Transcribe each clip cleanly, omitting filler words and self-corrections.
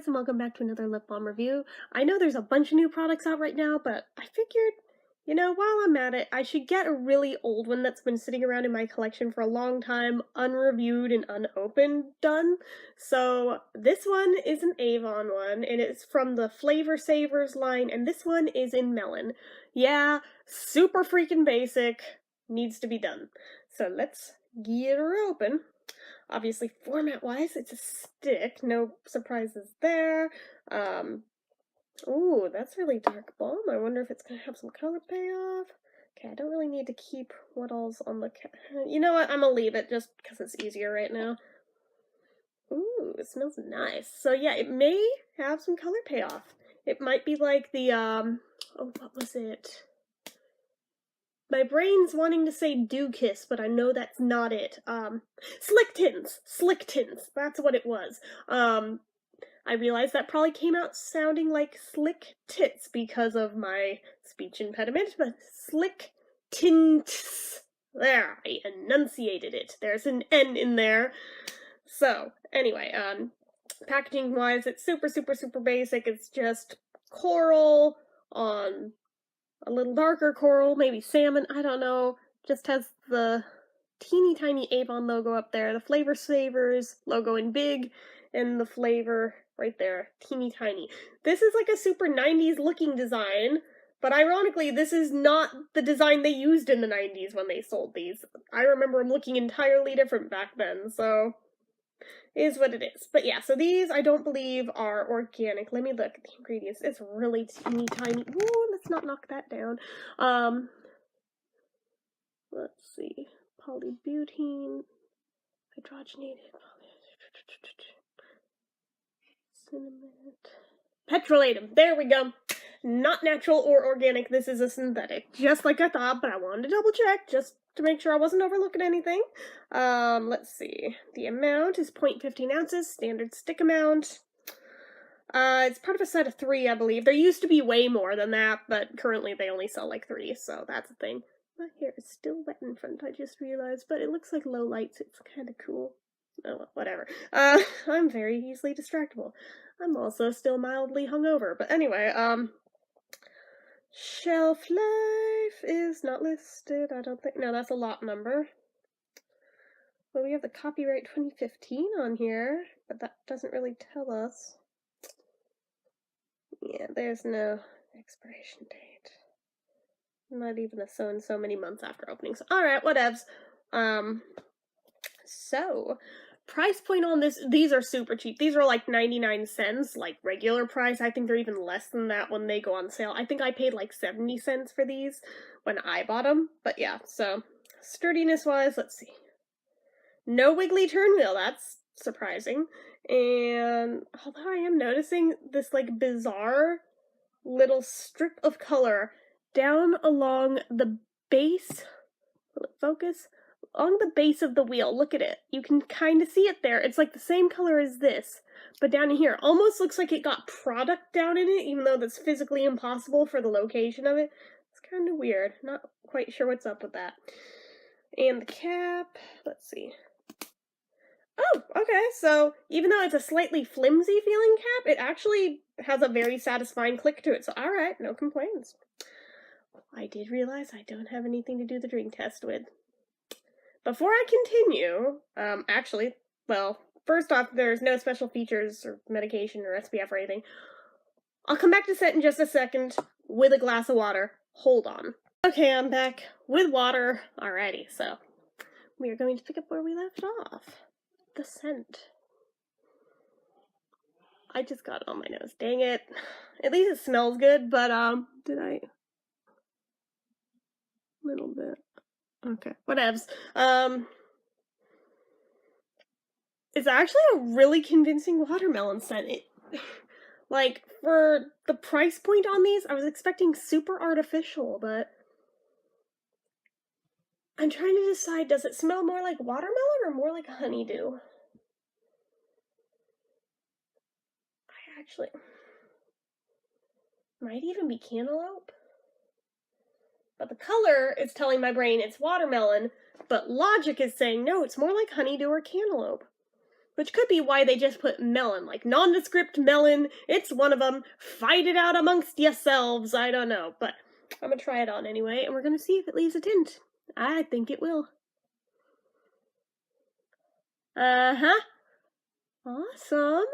guys, and welcome back to another lip balm review. I know there's a bunch of new products out right now, but I figured, while I'm at it, I should get a really old one that's been sitting around in my collection for a long time, unreviewed and unopened, done. So this one is an Avon one, and it's from the Flavor Savers line, and this one is in Melon. Yeah, super freaking basic, needs to be done. So let's get her open. Obviously, format-wise, it's a stick. No surprises there. Ooh, that's really dark balm. I wonder if it's gonna have some color payoff. Okay, I don't really need to keep what all's on the you know what? I'm gonna leave it just because it's easier right now. Ooh, it smells nice. So yeah, it may have some color payoff. It might be like the, oh, what was it? My brain's wanting to say Dew Kiss, but I know that's not it. Slick Tins, that's what it was. I realized that probably came out sounding like Slick Tits because of my speech impediment, but Slick Tints. There, I enunciated it. There's an N in there. So, anyway, packaging-wise, it's super, super, super basic. It's just coral on a little darker coral, maybe salmon, I don't know. Just has the teeny tiny Avon logo up there, the Flavor Savers logo in big, and the flavor right there, teeny tiny. This is like a super 90s looking design, but ironically, this is not the design they used in the 90s when they sold these. I remember them looking entirely different back then, so is what it is. But yeah, so these I don't believe are organic. Let me look at the ingredients. It's really teeny tiny. Ooh, let's not knock that down. Let's see. Polybutene, hydrogenated, cinnamon, petrolatum. There we go. Not natural or organic. This is a synthetic. Just like I thought, but I wanted to double check just to make sure I wasn't overlooking anything. Let's see. The amount is 0.15 ounces, standard stick amount. It's part of a set of 3, I believe. There used to be way more than that, but currently they only sell like 3, so that's the thing. My hair is still wet in front, I just realized, but it looks like low lights. It's kind of cool. Oh, whatever. I'm very easily distractible. I'm also still mildly hungover, but anyway, shelf life is not listed, I don't think. No, that's a lot number. Well, we have the copyright 2015 on here, but that doesn't really tell us. Yeah, there's no expiration date. Not even a so many months after opening. So, alright, whatevs. So, price point on this, these are super cheap. These are like 99 cents, like regular price. I think they're even less than that when they go on sale. I think I paid like 70 cents for these when I bought them. But yeah, so sturdiness-wise, let's see. No wiggly turn wheel, that's surprising. And although I am noticing this like bizarre little strip of color down along the base, will it focus? Along the base of the wheel, look at it. You can kind of see it there. It's like the same color as this, but down here, almost looks like it got product down in it, even though that's physically impossible for the location of it. It's kind of weird. Not quite sure what's up with that. And the cap, let's see. Oh, okay, so even though it's a slightly flimsy feeling cap, it actually has a very satisfying click to it, so alright, no complaints. I did realize I don't have anything to do the drink test with. Before I continue, actually, well, first off, there's no special features or medication or SPF or anything. I'll come back to set in just a second with a glass of water. Hold on. Okay, I'm back with water. Alrighty, so we are going to pick up where we left off. The scent. I just got it on my nose. Dang it. At least it smells good, but, did I? Little bit. Okay, whatevs. It's actually a really convincing watermelon scent. Like, for the price point on these, I was expecting super artificial, but I'm trying to decide, does it smell more like watermelon or more like honeydew? I actually might even be cantaloupe. But the color is telling my brain it's watermelon, but logic is saying, no, it's more like honeydew or cantaloupe. Which could be why they just put Melon, like nondescript Melon, it's one of them, fight it out amongst yourselves, I don't know, but I'm gonna try it on anyway, and we're gonna see if it leaves a tint. I think it will. Uh-huh. Awesome.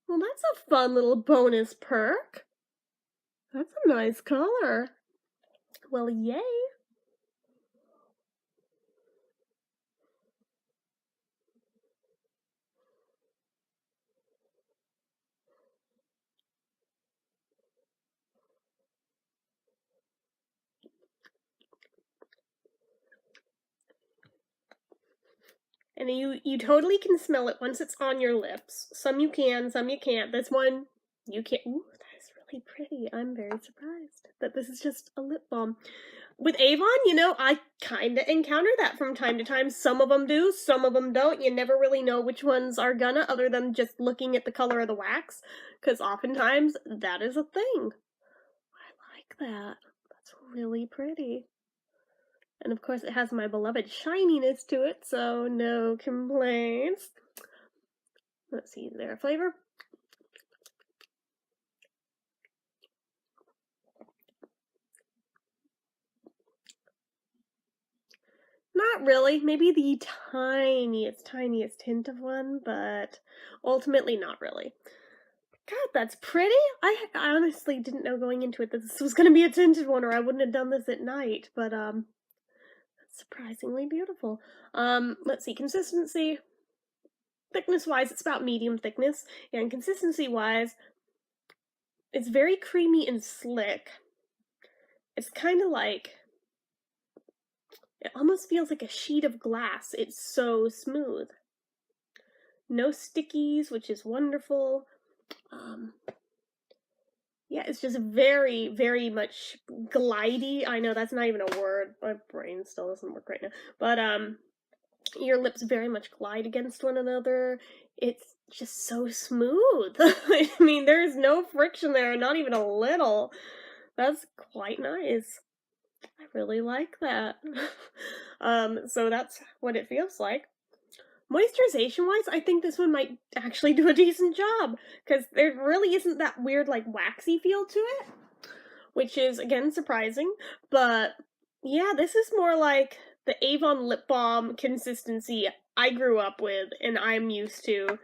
Well, that's a fun little bonus perk. That's a nice color. Well, yay. And you totally can smell it once it's on your lips. Some you can, some you can't. This one, you can't. Ooh, that is really pretty. I'm very surprised that this is just a lip balm. With Avon, you know, I kind of encounter that from time to time. Some of them do, some of them don't. You never really know which ones are gonna, other than just looking at the color of the wax, because oftentimes that is a thing. I like that. That's really pretty. And of course, it has my beloved shininess to it, so no complaints. Let's see, is there a flavor? Not really. Maybe the tiniest hint of one, but ultimately not really. God, that's pretty. I honestly didn't know going into it that this was going to be a tinted one, or I wouldn't have done this at night, but that's surprisingly beautiful. Let's see, consistency. Thickness-wise, it's about medium thickness, and consistency-wise, it's very creamy and slick. It's kind of like, it almost feels like a sheet of glass. It's so smooth. No stickies, which is wonderful. Yeah, it's just very, very much glidey. I know that's not even a word. My brain still doesn't work right now. But your lips very much glide against one another. It's just so smooth. I mean, there's no friction there, not even a little. That's quite nice. I really like that. So that's what it feels like. Moisturization wise, I think this one might actually do a decent job, because there really isn't that weird, like, waxy feel to it, which is, again, surprising. But yeah, this is more like the Avon lip balm consistency I grew up with and I'm used to,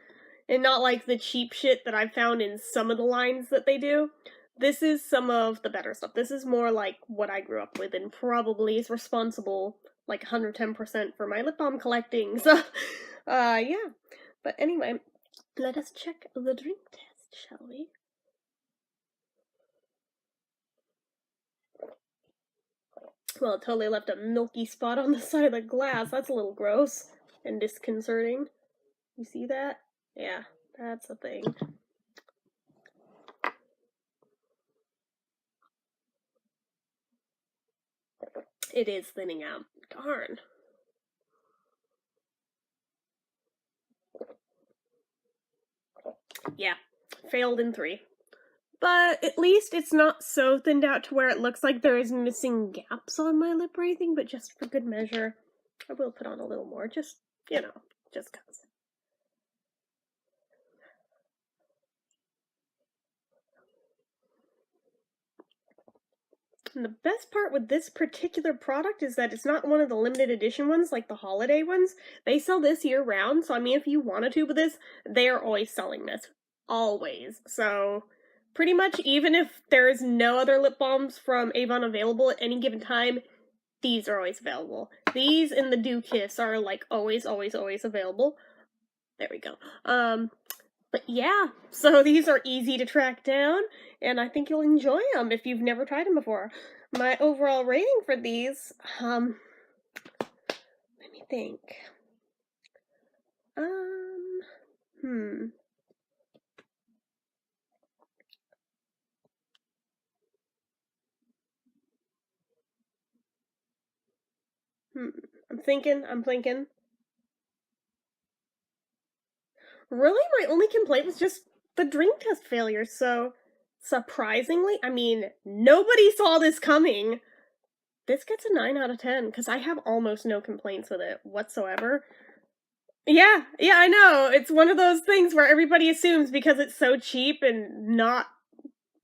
and not like the cheap shit that I've found in some of the lines that they do. This is some of the better stuff. This is more like what I grew up with and probably is responsible like 110% for my lip balm collecting. So, yeah. But anyway, let us check the drink test, shall we? Well, it totally left a milky spot on the side of the glass. That's a little gross and disconcerting. You see that? Yeah, that's a thing. It is thinning out. Darn. Yeah, failed in 3. But at least it's not so thinned out to where it looks like there is missing gaps on my lip or anything, but just for good measure, I will put on a little more, just, you know, just cause. And the best part with this particular product is that it's not one of the limited edition ones like the holiday ones. They sell this year round, so I mean if you want a tube of this, they are always selling this. Always. So pretty much even if there is no other lip balms from Avon available at any given time, these are always available. These and the Dew Kiss are like always available. There we go. But yeah, so these are easy to track down, and I think you'll enjoy them if you've never tried them before. My overall rating for these, let me think. Hmm. I'm thinking. Really, my only complaint was just the drink test failure, so surprisingly, I mean, nobody saw this coming. This gets a 9 out of 10 because I have almost no complaints with it whatsoever. Yeah, yeah, I know. It's one of those things where everybody assumes because it's so cheap and not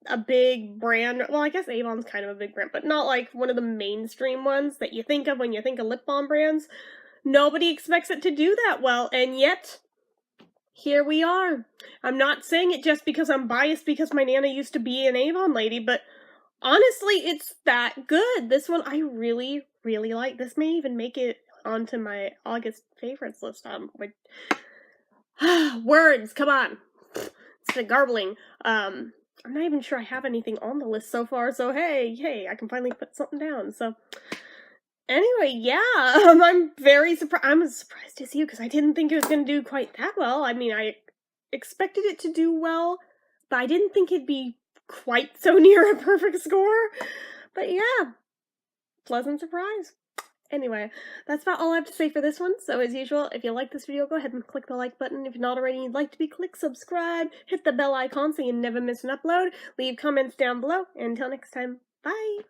a big brand. Well, I guess Avon's kind of a big brand, but not like one of the mainstream ones that you think of when you think of lip balm brands. Nobody expects it to do that well, and yet here we are. I'm not saying it just because I'm biased because my Nana used to be an Avon lady, but honestly, it's that good. This one I really, really like. This may even make it onto my August favorites list. Words, come on. Instead of garbling. I'm not even sure I have anything on the list so far, so hey, I can finally put something down. So anyway, yeah, I'm very surprised. I'm as surprised as you because I didn't think it was going to do quite that well. I mean, I expected it to do well, but I didn't think it'd be quite so near a perfect score. But yeah, pleasant surprise. Anyway, that's about all I have to say for this one. So as usual, if you like this video, go ahead and click the like button. If you're not already, you'd like to be, click subscribe, hit the bell icon so you never miss an upload, leave comments down below, and until next time, bye!